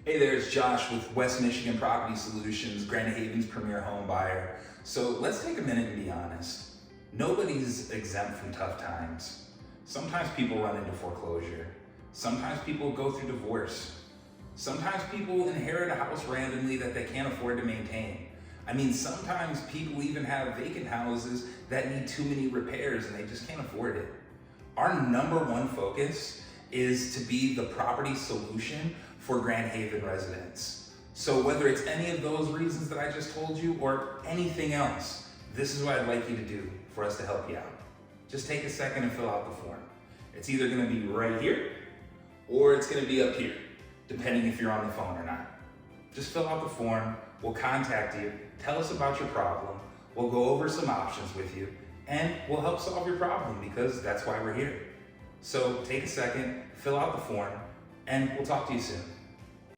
Hey there, it's Josh with West Michigan Property Solutions, Grand Haven's premier home buyer. So let's take a minute and be honest. Nobody's exempt from tough times. Sometimes people run into foreclosure. Sometimes people go through divorce. Sometimes people inherit a house randomly that they can't afford to maintain. I mean, sometimes people even have vacant houses that need too many repairs and they just can't afford it. Our number one focus is to be the property solution for Grand Haven residents. So whether it's any of those reasons that I just told you or anything else, this is what I'd like you to do for us to help you out. Just take a second and fill out the form. It's either gonna be right here or it's gonna be up here, depending if you're on the phone or not. Just fill out the form, we'll contact you, tell us about your problem, we'll go over some options with you, and we'll help solve your problem because that's why we're here. So take a second, fill out the form, and we'll talk to you soon.